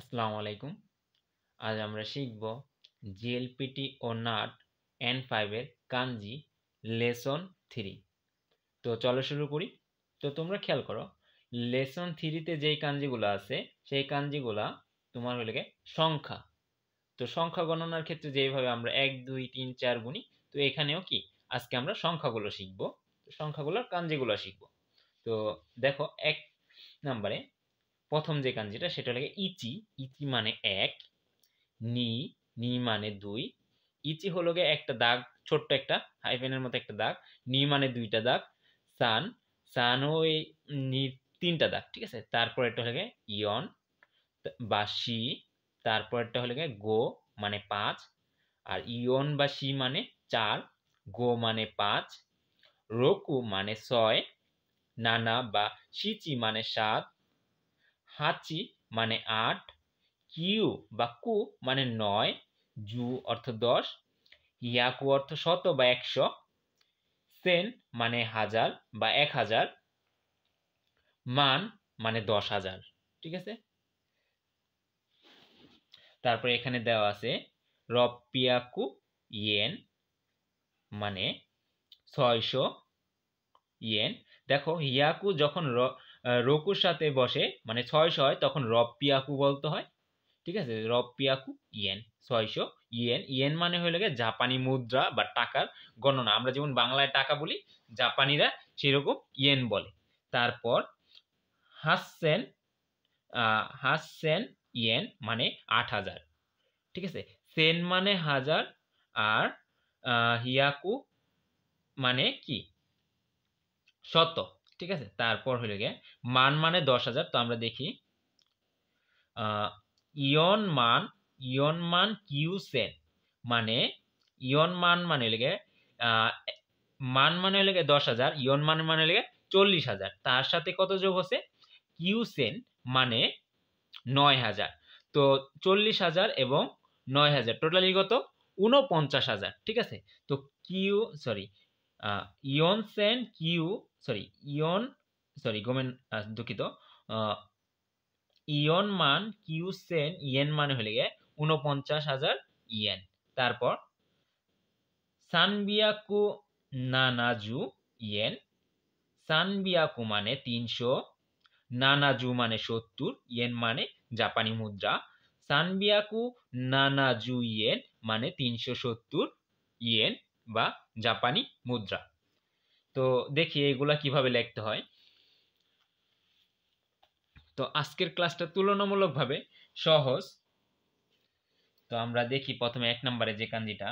আসসালামু আলাইকুম। আজ আমরা শিখব জিএলপিটি ও নাট N5 এর কাঞ্জি লেসন 3। তো চলো শুরু করি। তো তোমরা খেয়াল করো, লেসন 3 তে যেই কাঞ্জিগুলো আছে সেই কাঞ্জিগুলা তোমার হলো গিয়ে সংখ্যা। তো সংখ্যা গণনার ক্ষেত্রে যেভাবে আমরা 1 2 3 4 গুনি, তো এখানেও কি আজকে আমরা সংখ্যাগুলো শিখব। তো সংখ্যাগুলোর কাঞ্জিগুলো শিখব। তো দেখো 1 নম্বরে প্রথম যে কাঞ্জিটা সেটা হলো ইচি। ইচি মানে 1, নি নি মানে 2। ইচি হলো গিয়ে একটা দাগ, ছোট্ট একটা হাইফেনের মতো একটা দাগ। নি মানে দুইটা দাগ। সান, সানও ওই নি তিনটা দাগ, ঠিক আছে। তারপর এটা হলো গিয়ে ইয়ন বা শি। তারপর এটা হলো গিয়ে গো মানে 5। আর ইয়ন বা শি মানে 4, গো মানে 5, রোকু মানে 6, নানা বা শিচি মানে 7, হাচি মানে 8, কিউ বা কু মানে 9, জু অর্থ 10, ইয়াকু অর্থ শত বা 100, সেন মানে 1000 বা 1000, মান মানে 10,000, ঠিক আছে। তারপরে এখানে দেওয়া আছে রপ্পিয়াকু ইয়েন মানে 600 ইয়েন। দেখো হিয়াকু যখন রকুর সাথে বসে মানে 600 হয় তখন রপ্পিয়াকু বলতে হয়, ঠিক আছে। রপ্পিয়াকু ইয়েন 600 ইয়েন। ইয়েন মানে হলো গিয়ে জাপানি মুদ্রা বা টাকার গণনা। আমরা যেমন বাংলায় টাকা বলি, জাপানিরা সেরকম ইয়েন বলে। তারপর হাসসেন, হাসসেন ইয়েন মানে 8,000, ঠিক আছে। সেন মানে 1000 আর হিয়াকু মানে কি শত, ঠিক আছে। তারপর হলো গিয়ে মান মানে 10,000। তো আমরা দেখি ইয়ন মান, ইয়ন মান কিউ সেন মানে ইয়ন মান মানে লেগে মান মানে লেগে 10,000, ইয়ন মান মানে লেগে 40,000। তার সাথে কত যোগ হচ্ছে কিউ সেন মানে 9,000। তো 40,000 এবং 9,000 টোটালি কত 49,000, ঠিক আছে। তো কিউ সরি ইয়ন সেন কিউ সরি ইয়ন সরি গোমেন দুঃখিত, ইয়ন মান কিউ সেন ইয়েন মানে হলে গিয়ে 49,000 ইয়েন। তারপর সানবিয়াকু নানাজু ইয়েন। সানবিয়াকু মানে 300, নানাজু মানে 70, ইয়েন মানে জাপানি মুদ্রা। সানবিয়াকু নানাজু ইয়েন মানে 370 ইয়েন বা জাপানি মুদ্রা। তো দেখি এগুলা কিভাবে লিখতে হয়। তো আজকের ক্লাসটা তুলনামূলকভাবে সহজ। তো আমরা দেখি প্রথমে 1 নম্বরে যে কাঞ্জিটা,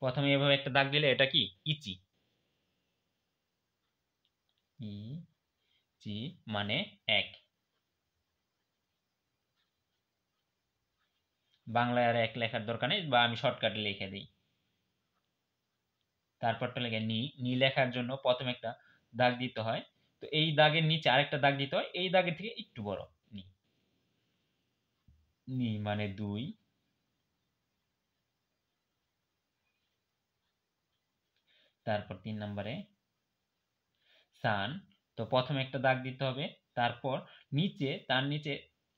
প্রথমে এভাবে একটা দাগ দিলে এটা কি ইচি। ই চি মানে 1। বাংলায় আর 1 লেখার দরকার নেই, বা আমি শর্টকাটে লিখে দিই। তারপরটা লেখে নি। নি লেখার জন্য প্রথমে একটা দাগ দিতে হয়। তো এই দাগের নিচে আরেকটা দাগ দিতে হয়, এই দাগের থেকে একটু বড়। নি, নি মানে 2। তারপর 3 নম্বরে সান। তো প্রথমে একটা দাগ দিতে হবে, তারপর নিচে তার নিচে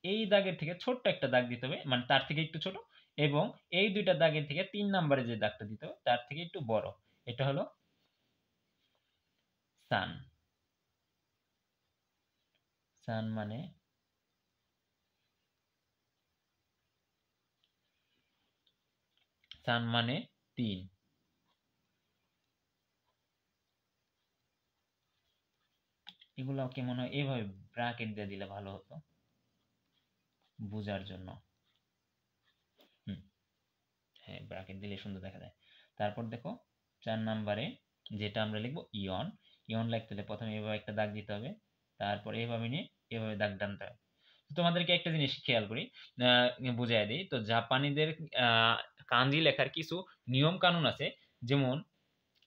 এই দাগের থেকে ছোট্ট একটা দাগ দিতে হবে, মানে তার থেকে একটু ছোট, এবং এই দুইটা দাগের থেকে 3 নম্বরে যে দাগটা দিতে হবে তার থেকে একটু বড়। এটা হলো সান। সান মানে সান মানে 3। এগুলো কি মনে হয় এইভাবে ব্র্যাকেট দিয়ে দিলে ভালো হতো বোঝার জন্য। হুম, হ্যাঁ, ব্র্যাকেট দিলে সুন্দর দেখা যায়। তারপর দেখো 4 নম্বরে যেটা আমরা লিখবো ইয়ন। ইয়ন লিখতে হলে প্রথমে এভাবে একটা দাগ দিতে হবে, তারপর এইভাবে নিয়ে এভাবে দাগ টানতে হবে। তোমাদেরকে একটা জিনিস খেয়াল করি, বুঝাই দিই। তো জাপানিদের কাঞ্জি লেখার কিছু নিয়ম কানুন আছে। যেমন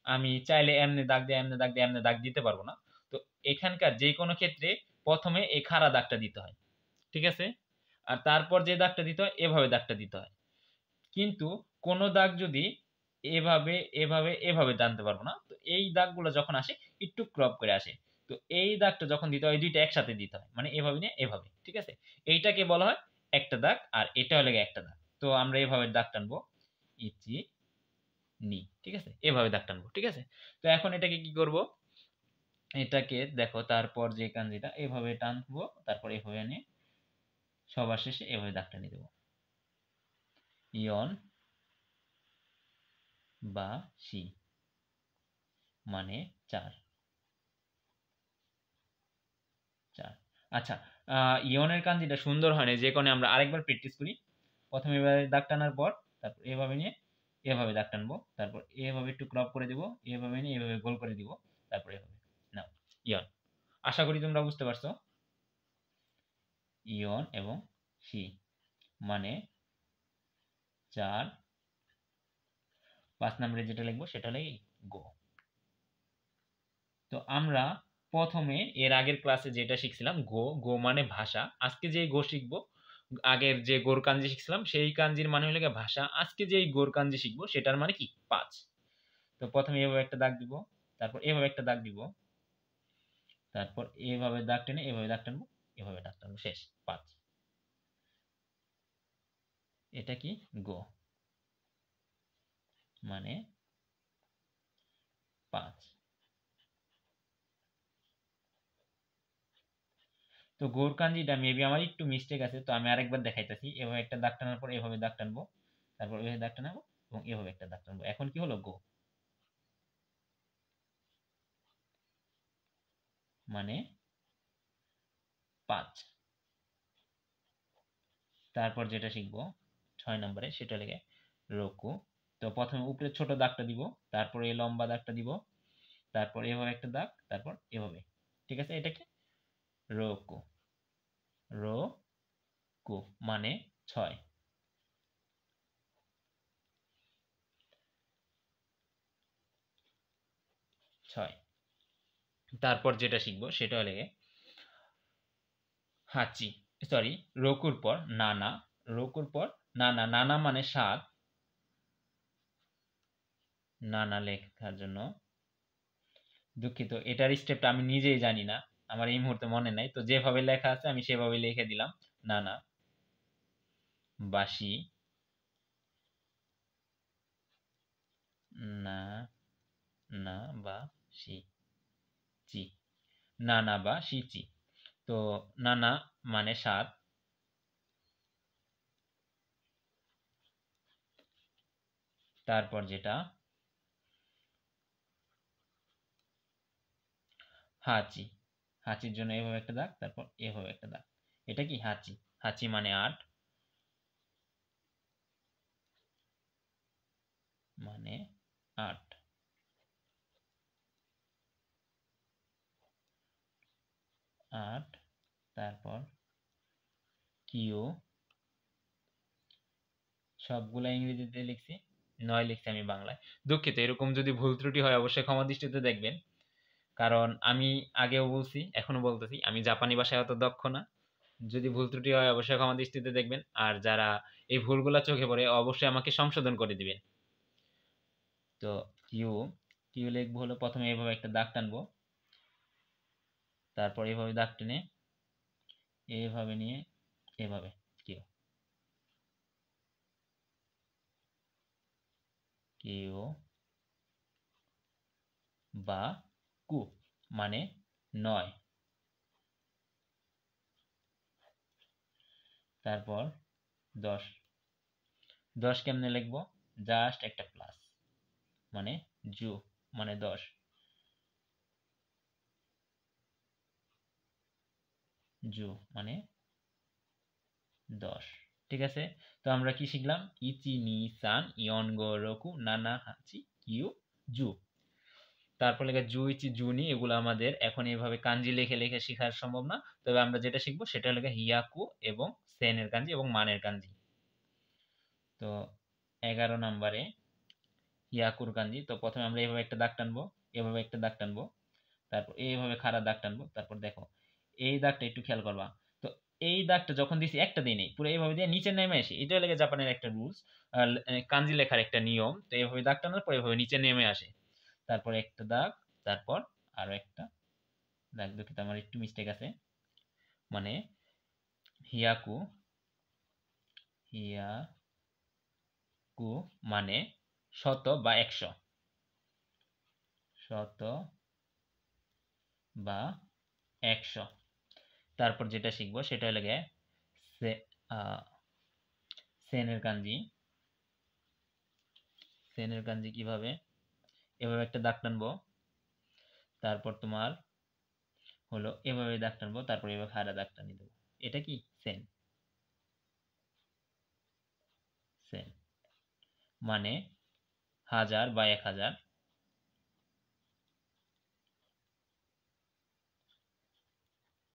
আমি চাইলে এমনি দাগ দিয়ে এমনি দাগ দিয়ে এমনি দাগ দিতে পারবো না। তো এখানকার যে কোনো ক্ষেত্রে প্রথমে এই খাড়া দাগটা দিতে হয়, ঠিক আছে। আর তারপর যে দাগটা দিতে হয় এভাবে দাগটা দিতে হয়। কিন্তু কোন দাগ যদি এভাবে এভাবে এভাবে টানতে পারবো না, তো এই দাগগুলো যখন আসে একটু ক্রপ করে আসে। তো এই দাগটা যখন দিতে হয়, এই দুইটা একসাথে দিতে হয়, মানে এভাবে নিয়ে এভাবে, ঠিক আছে। এইটাকে বলা হয় একটা দাগ, আর এটা হলো একটা দাগ। তো আমরা এভাবে দাগ টানবো, ইচি নি, ঠিক আছে, এভাবে দাগ টানবো, ঠিক আছে। তো এখন এটাকে কি করব, এটাকে দেখো, তারপর যে কাঞ্জিটা এভাবে টানবো, তারপর এভাবে এনে সবার শেষে এভাবে দাগ টানিয়ে দেবো, ইয়ন বা সি, মানে 4 4। আচ্ছা, ইয়নের কাঞ্জিটা সুন্দর হয় না, যে কারণে আমরা আরেকবার প্র্যাকটিস করি। প্রথমে এভাবে দাগ টানার পর তারপর এভাবে নিয়ে এভাবে দাগ টানবো, তারপর এভাবে একটু ক্রপ করে দিব, এভাবে নিয়ে এভাবে গোল করে দিব, তারপর এভাবে নাও, ইয়ন। আশা করি তোমরা বুঝতে পারছো, ইয়ন এবং সি মানে 4। 5 নম্বরে যেটা লিখবো সেটা হলো গো। তো আমরা প্রথমে এর আগের ক্লাসে যেটা শিখছিলাম, গো, গো মানে ভাষা। আজকে যে গো শিখবো, আগের যে গোর কাঞ্জি শিখছিলাম সেই কাঞ্জির মানে হলো গিয়ে ভাষা। আজকে যে গোর কাঞ্জি শিখবো সেটার মানে কি 5। তো প্রথমে এভাবে একটা দাগ দিব, তারপর এভাবে একটা দাগ দিব, তারপর এভাবে দাগ টেনে এভাবে দাগ টানবো, এভাবে দাগ টানবো, শেষ 5। এটা কি গো মানে 5। তো গোর কাঞ্জিটা মেবি আমার একটু মিস্টেক আছে, তো আমি আরেকবার দেখাইতেছি। এভাবে একটা দাগ টানার পর এভাবে দাগ টানবো, তারপর এভাবে দাগ টানাবো এবং এভাবে একটা দাগ টানবো। এখন কি হলো, গো মানে 5। তারপর যেটা শিখবো 6 নম্বরে সেটা লেগে রোকু। তো প্রথমে উপরে ছোট দাগটা দিব, তারপর এই লম্বা দাগটা দিব, তারপর এভাবে একটা দাগ, তারপর এভাবে, ঠিক আছে। এটাকে রোকু, রোকু মানে 6। 6। তারপর যেটা শিখবো সেটা হলে হাঁচি, সরি, রকুর পর নানা, রকুর পর নানা, নানা মানে 7। নানা লেখার জন্য দুঃখিত, এটার স্টেপটা আমি নিজেই জানি না, আমার এই মুহূর্তে মনে নাই। তো যেভাবে লেখা আছে আমি সেভাবে লিখে দিলাম, নানা বাসি, না, না বা সি, চি, নানা বা সি চি। তো নানা মানে 7, তারপর যেটা হাঁচি, হাঁচির জন্য এভাবে একটা দাগ, তারপর এভাবে একটা দাগ। এটা কি হাঁচি, হাঁচি মানে 8, মানে 8। 8। তারপর কিউ, সবগুলা ইংরেজিতে লিখছি, 9 লিখছি আমি বাংলায়। দুঃখিত, এরকম যদি ভুল ত্রুটি হয় অবশ্যই ক্ষমা দৃষ্টিতে দেখবেন, কারণ আমি আগেও বলছি এখনো বলতেছি, আমি জাপানি ভাষায় অত দক্ষ না। যদি ভুল ত্রুটি হয় অবশ্যই ক্ষমা দৃষ্টিতে দেখবেন, আর যারা এই ভুলগুলা চোখে পড়ে অবশ্যই আমাকে সংশোধন করে দিবেন। তো কিউ, কিউ লিখবো হলো প্রথমে এভাবে একটা দাগ টানবো, তারপর এভাবে দাগ টেনে এভাবে নিয়ে এভাবে, কিউ, কিউ বা কু মানে 9। তারপর 10, 10 কেমনে লিখবো, জাস্ট একটা প্লাস, মানে জু মানে 10, জু মানে 10, ঠিক আছে। তো আমরা কি শিখলাম, ইচি নি সান ইয়ন গো রোকু নানা হাচি কিউ জু। তারপর লেখা জু ইচি জু নি, এগুলো আমাদের এখন এভাবে কাঞ্জি লিখে লিখে শেখা সম্ভব না। তবে আমরা যেটা শিখবো সেটা হলো হিয়াকু এবং সেনের কাঞ্জি এবং মানের কাঞ্জি। তো 11 নম্বরে হিয়াকুর কাঞ্জি। তো প্রথমে আমরা এইভাবে একটা দাগ টানবো, এভাবে একটা দাগ টানবো, তারপর এইভাবে খাড়া দাগ টানবো, তারপর দেখো এই দাগটা একটু খেয়াল করবা। তো এই দাগটা যখন দিছি একটা দিই নেই, পুরো এইভাবে দিয়ে নিচে নেমে আসে, এটা লেগে জাপানের একটা রুলস, কাঞ্জি লেখার একটা নিয়ম। তো এইভাবে দাগ টানার পর এইভাবে নিচে নেমে আসে, তারপর একটা দাগ, তারপর আরো একটা দেখ দুঃখিত, আমার একটু মিস্টেক আছে। মানে হিয়াকু, হিয়াকু মানে শত বা 100, শত বা 100। তারপর যেটা শিখবো সেটা হলো গিয়ে সেনের কাঞ্জি। সেনের কাঞ্জি কিভাবে, এভাবে একটা দাগ টানবো, তারপর তোমার হলো এভাবে দাগ টানবো, তারপর এভাবে খাড়া দাগ টানিয়ে দেবো। এটা কি সেন। সেন মানে 1000 বা 1000।